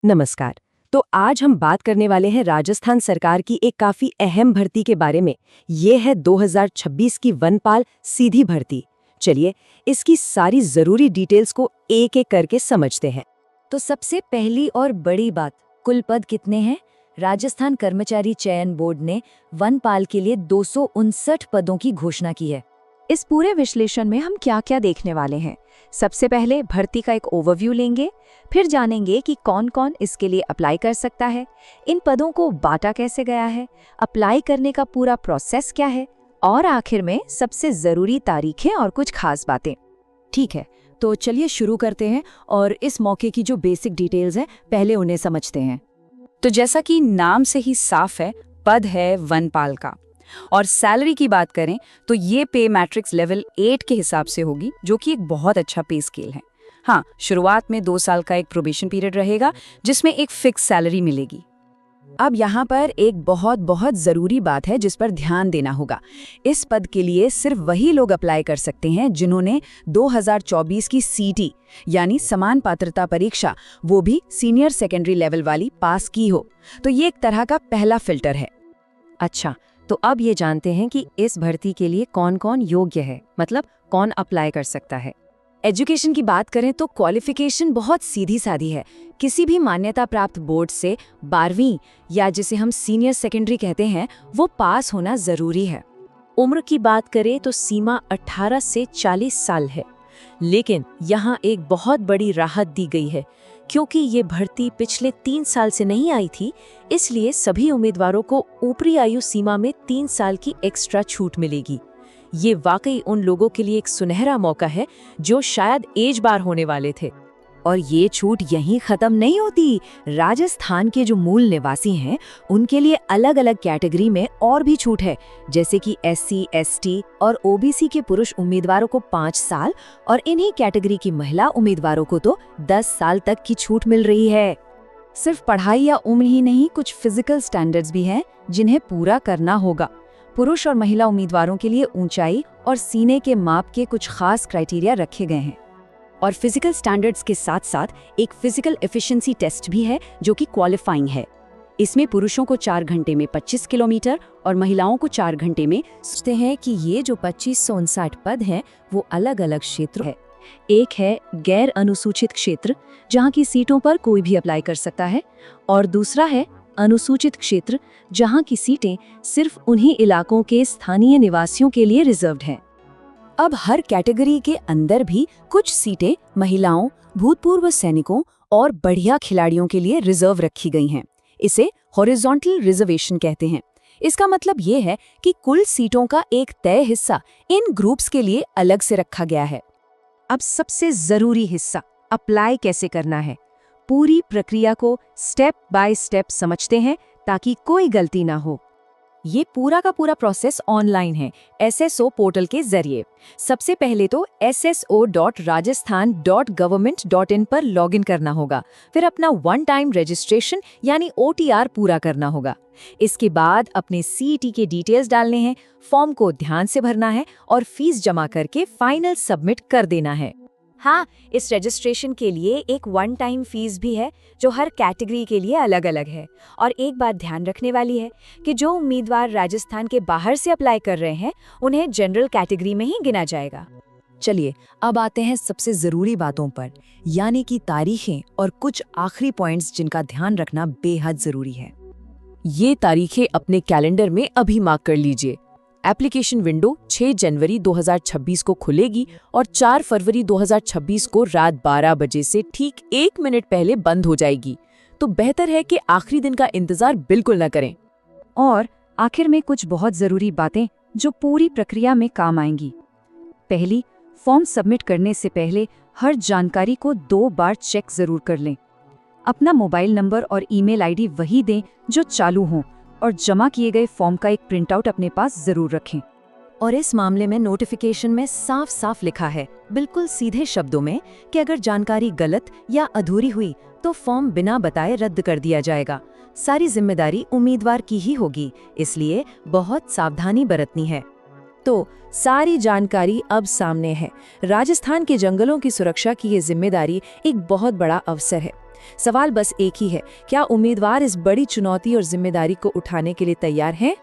नमस्कार। तो आज हम बात करने वाले हैं राजस्थान सरकार की एक काफी अहम भर्ती के बारे में। ये है 2026 की वनपाल सीधी भर्ती। चलिए इसकी सारी जरूरी डिटेल्स को एक एक करके समझते हैं। तो सबसे पहली और बड़ी बात, कुल पद कितने हैं? राजस्थान कर्मचारी चयन बोर्ड ने वनपाल के लिए 259 पदों की घोषणा की है। इस पूरे विश्लेषण में हम क्या क्या देखने वाले हैं? सबसे पहले भर्ती का एक ओवरव्यू लेंगे, फिर जानेंगे कि कौन कौन इसके लिए अप्लाई कर सकता है, इन पदों को बांटा कैसे गया है, अप्लाई करने का पूरा प्रोसेस क्या है, और आखिर में सबसे ज़रूरी तारीखें और कुछ खास बातें। ठीक है, तो चलिए शुरू करते हैं और इस मौके की जो बेसिक डिटेल्स हैं पहले उन्हें समझते हैं। तो जैसा कि नाम से ही साफ है, पद है वनपाल का। और सैलरी की बात करें तो ये पे मैट्रिक्स लेवल 8 के हिसाब से होगी, जो कि एक बहुत अच्छा पे स्केल है। हाँ, शुरुआत में 2 साल का एक प्रोबेशन पीरियड रहेगा जिसमें एक फिक्स सैलरी मिलेगी। अब यहाँ पर एक बहुत बहुत ज़रूरी बात है जिस पर ध्यान देना होगा। इस पद के लिए सिर्फ वही लोग अप्लाई कर सकते हैं जिन्होंने 2024 की सीटी यानी समान पात्रता परीक्षा, वो भी सीनियर सेकेंडरी लेवल वाली, पास की हो। तो ये एक तरह का पहला फिल्टर है। अच्छा, तो अब ये जानते हैं कि इस भर्ती के लिए कौन कौन योग्य है, मतलब कौन अप्लाई कर सकता है। एजुकेशन की बात करें तो क्वालिफिकेशन बहुत सीधी सादी है। किसी भी मान्यता प्राप्त बोर्ड से 12वीं या जिसे हम सीनियर सेकेंडरी कहते हैं, वो पास होना जरूरी है। उम्र की बात करें तो सीमा 18 से 40 साल है, लेकिन यहाँ एक बहुत बड़ी राहत दी गई है। क्योंकि ये भर्ती पिछले 3 साल से नहीं आई थी, इसलिए सभी उम्मीदवारों को ऊपरी आयु सीमा में 3 साल की एक्स्ट्रा छूट मिलेगी। ये वाकई उन लोगों के लिए एक सुनहरा मौका है जो शायद एज बार होने वाले थे। और ये छूट यहीं खत्म नहीं होती। राजस्थान के जो मूल निवासी हैं उनके लिए अलग अलग कैटेगरी में और भी छूट है, जैसे कि SC, ST और OBC के पुरुष उम्मीदवारों को 5 साल और इन्हीं कैटेगरी की महिला उम्मीदवारों को तो 10 साल तक की छूट मिल रही है। सिर्फ पढ़ाई या उम्र ही नहीं, कुछ फिजिकल स्टैंडर्ड्स भी हैं जिन्हें पूरा करना होगा। पुरुष और महिला उम्मीदवारों के लिए ऊंचाई और सीने के माप के कुछ खास क्राइटेरिया रखे गए हैं। और फिजिकल स्टैंडर्ड्स के साथ साथ एक फिजिकल एफिशिएंसी टेस्ट भी है जो कि क्वालिफाइंग है। इसमें पुरुषों को 4 घंटे में 25 किलोमीटर और महिलाओं को 4 घंटे में। सोचते हैं कि ये जो 2559 पद हैं वो अलग अलग क्षेत्र है। एक है गैर अनुसूचित क्षेत्र, जहाँ की सीटों पर कोई भी अप्लाई कर सकता है, और दूसरा है अनुसूचित क्षेत्र, जहाँ की सीटें सिर्फ उन्हीं इलाकों के स्थानीय निवासियों के लिए रिजर्व्ड हैं। अब हर कैटेगरी के अंदर भी कुछ सीटें महिलाओं, भूतपूर्व सैनिकों और बढ़िया खिलाड़ियों के लिए रिजर्व रखी गई हैं। इसे हॉरिजॉन्टल रिजर्वेशन कहते हैं। इसका मतलब ये है कि कुल सीटों का एक तय हिस्सा इन ग्रुप्स के लिए अलग से रखा गया है। अब सबसे जरूरी हिस्सा, अप्लाई कैसे करना है। पूरी प्रक्रिया को स्टेप बाय स्टेप समझते हैं ताकि कोई गलती ना हो। ये पूरा का पूरा प्रोसेस ऑनलाइन है, SSO पोर्टल के जरिए। सबसे पहले तो sso.rajasthan.government.in पर लॉगिन करना होगा। फिर अपना 1 टाइम रजिस्ट्रेशन यानी OTR पूरा करना होगा। इसके बाद अपने CET के डिटेल्स डालने हैं, फॉर्म को ध्यान से भरना है और फीस जमा करके फाइनल सबमिट कर देना है। हाँ, इस रजिस्ट्रेशन के लिए एक 1 टाइम फीस भी है जो हर कैटेगरी के लिए अलग अलग है। और एक बात ध्यान रखने वाली है कि जो उम्मीदवार राजस्थान के बाहर से अप्लाई कर रहे हैं उन्हें जनरल कैटेगरी में ही गिना जाएगा। चलिए अब आते हैं सबसे ज़रूरी बातों पर, यानी कि तारीखें और कुछ आखिरी पॉइंट्स जिनका ध्यान रखना बेहद ज़रूरी है। ये तारीखें अपने कैलेंडर में अभी मार्क कर लीजिए। एप्लीकेशन विंडो 6 जनवरी 2026 को खुलेगी और 4 फरवरी 2026 को रात 12 बजे से ठीक 1 मिनट पहले बंद हो जाएगी। तो बेहतर है कि आखिरी दिन का इंतजार बिल्कुल न करें। और आखिर में कुछ बहुत ज़रूरी बातें जो पूरी प्रक्रिया में काम आएंगी। पहली, फॉर्म सबमिट करने से पहले हर जानकारी को 2 बार चेक ज़रूर कर लें। अपना मोबाइल नंबर और ईमेल आईडी वही दें जो चालू हों, और जमा किए गए फॉर्म का एक प्रिंटआउट अपने पास जरूर रखें। और इस मामले में नोटिफिकेशन में साफ साफ लिखा है, बिल्कुल सीधे शब्दों में, कि अगर जानकारी गलत या अधूरी हुई तो फॉर्म बिना बताए रद्द कर दिया जाएगा। सारी जिम्मेदारी उम्मीदवार की ही होगी, इसलिए बहुत सावधानी बरतनी है। तो सारी जानकारी अब सामने है। राजस्थान के जंगलों की सुरक्षा की ये जिम्मेदारी एक बहुत बड़ा अवसर है। सवाल बस एक ही है, क्या उम्मीदवार इस बड़ी चुनौती और जिम्मेदारी को उठाने के लिए तैयार हैं?